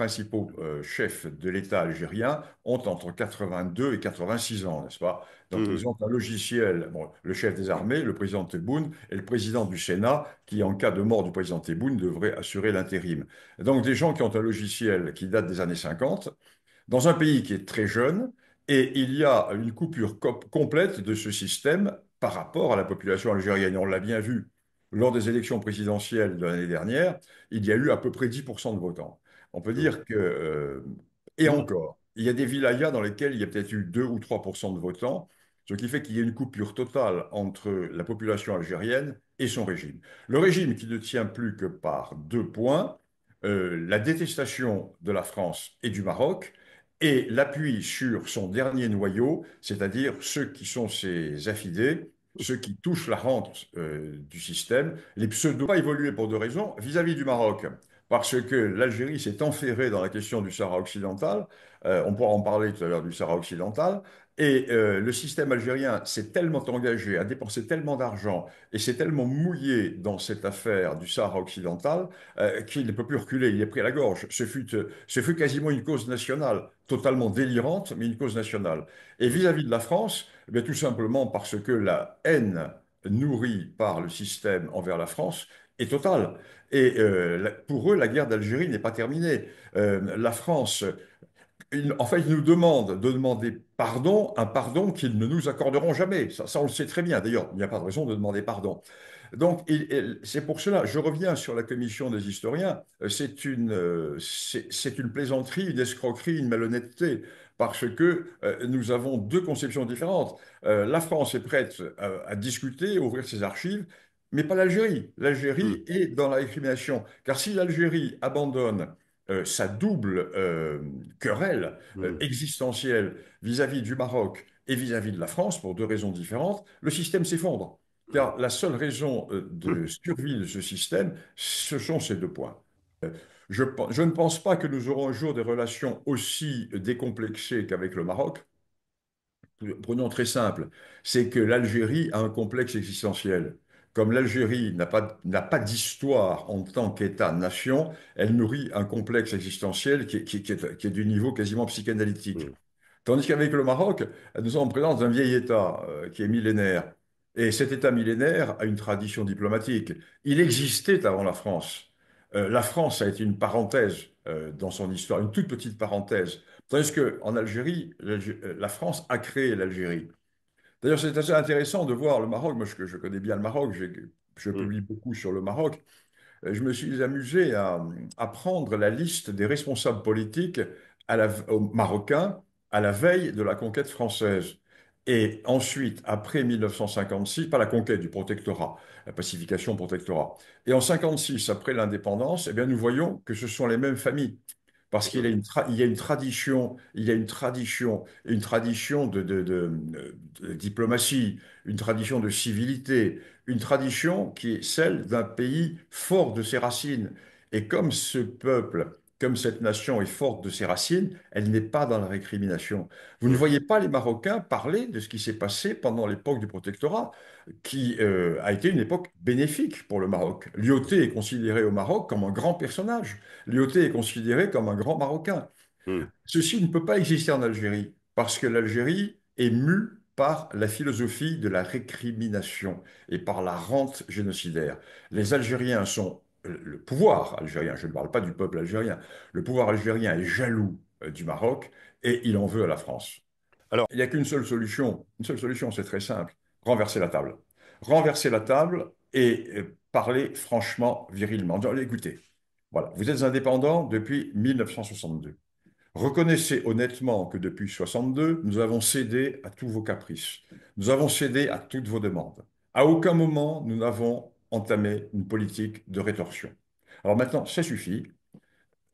principaux chefs de l'État algérien ont entre 82 et 86 ans, n'est-ce pas? Donc, ils Mhm. ont un logiciel, bon, le chef des armées, le président Tebboune et le président du Sénat, qui, en cas de mort du président Tebboune, devrait assurer l'intérim. Donc, des gens qui ont un logiciel qui date des années 50, dans un pays qui est très jeune, et il y a une coupure complète de ce système par rapport à la population algérienne. On l'a bien vu lors des élections présidentielles de l'année dernière, il y a eu à peu près 10% de votants. On peut Mhm. dire que, et encore, il y a des wilayas dans lesquels il y a peut-être eu 2 ou 3% de votants, ce qui fait qu'il y a une coupure totale entre la population algérienne et son régime. Le régime qui ne tient plus que par 2 points, la détestation de la France et du Maroc, et l'appui sur son dernier noyau, c'est-à-dire ceux qui sont ses affidés, ceux qui touchent la rente du système. Les pseudos pas évolué pour deux raisons. Vis-à-vis du Maroc, parce que l'Algérie s'est enferrée dans la question du Sahara occidental. On pourra en parler tout à l'heure du Sahara occidental. Et le système algérien s'est tellement engagé, a dépensé tellement d'argent et s'est tellement mouillé dans cette affaire du Sahara occidental qu'il ne peut plus reculer. Il est pris à la gorge. Ce fut quasiment une cause nationale, totalement délirante, mais une cause nationale. Et vis-à-vis de la France, eh bien, tout simplement parce que la haine nourrie par le système envers la France est totale. Et pour eux, la guerre d'Algérie n'est pas terminée. La France, en fait, ils nous demandent de demander pardon, un pardon qu'ils ne nous accorderont jamais. Ça, on le sait très bien. D'ailleurs, il n'y a pas de raison de demander pardon. Donc, c'est pour cela, je reviens sur la commission des historiens, c'est une plaisanterie, une escroquerie, une malhonnêteté, parce que nous avons deux conceptions différentes. La France est prête à discuter, à ouvrir ses archives, mais pas l'Algérie. L'Algérie Mhm. est dans la récrimination. Car si l'Algérie abandonne sa double querelle Mhm. existentielle vis-à-vis du Maroc et vis-à-vis de la France, pour deux raisons différentes, le système s'effondre. Car la seule raison de Mhm. survie de ce système, ce sont ces 2 points. Je ne pense pas que nous aurons un jour des relations aussi décomplexées qu'avec le Maroc. Prenons très simple, c'est que l'Algérie a un complexe existentiel. Comme l'Algérie n'a pas d'histoire en tant qu'État-nation, elle nourrit un complexe existentiel qui est du niveau quasiment psychanalytique. Mhm. Tandis qu'avec le Maroc, nous sommes en présence d'un vieil État qui est millénaire. Et cet État millénaire a une tradition diplomatique. Il existait avant la France. La France a été une parenthèse dans son histoire, une toute petite parenthèse. Tandis qu'en Algérie, la France a créé l'Algérie. D'ailleurs, c'est assez intéressant de voir le Maroc. Moi, je connais bien le Maroc, je Mhm. publie beaucoup sur le Maroc. Je me suis amusé à prendre la liste des responsables politiques marocains à la veille de la conquête française. Et ensuite, après 1956, pas la conquête du protectorat, la pacification protectorat. Et en 56, après l'indépendance, eh bien, nous voyons que ce sont les mêmes familles. Parce il y a une tradition, il y a une tradition de diplomatie, une tradition de civilité, une tradition qui est celle d'un pays fort de ses racines. Et comme ce peuple, comme cette nation est forte de ses racines, elle n'est pas dans la récrimination. Vous ne Mhm. voyez pas les Marocains parler de ce qui s'est passé pendant l'époque du protectorat, qui a été une époque bénéfique pour le Maroc. Lyautey est considéré au Maroc comme un grand personnage. Lyautey est considéré comme un grand Marocain. Mhm. Ceci ne peut pas exister en Algérie, parce que l'Algérie est mue par la philosophie de la récrimination et par la rente génocidaire. Les Algériens sont, le pouvoir algérien, je ne parle pas du peuple algérien, le pouvoir algérien est jaloux du Maroc et il en veut à la France. Alors, Il n'y a qu'une seule solution, c'est très simple, renverser la table. Renverser la table et parler franchement, virilement. Écoutez, voilà, vous êtes indépendant depuis 1962. Reconnaissez honnêtement que depuis 62, nous avons cédé à tous vos caprices. Nous avons cédé à toutes vos demandes. À aucun moment, nous n'avons entamé une politique de rétorsion. Alors maintenant, ça suffit.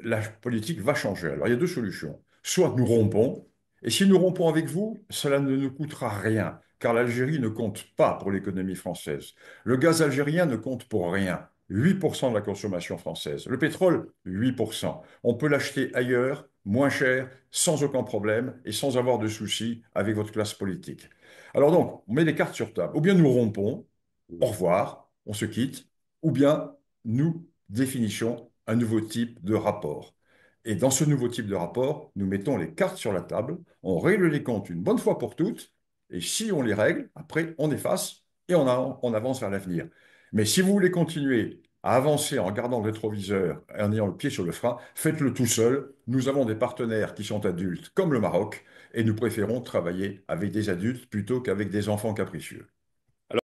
La politique va changer. Alors il y a deux solutions. Soit nous rompons, et si nous rompons avec vous, cela ne nous coûtera rien, car l'Algérie ne compte pas pour l'économie française. Le gaz algérien ne compte pour rien. 8% de la consommation française. Le pétrole, 8%. On peut l'acheter ailleurs, moins cher, sans aucun problème et sans avoir de soucis avec votre classe politique. Alors donc, on met les cartes sur table. Ou bien nous rompons, au revoir, on se quitte, ou bien nous définissons un nouveau type de rapport. Et dans ce nouveau type de rapport, nous mettons les cartes sur la table, on règle les comptes une bonne fois pour toutes, et si on les règle, après, on efface et on avance vers l'avenir. Mais si vous voulez continuer à avancer en gardant le rétroviseur et en ayant le pied sur le frein, faites-le tout seul. Nous avons des partenaires qui sont adultes, comme le Maroc, et nous préférons travailler avec des adultes plutôt qu'avec des enfants capricieux.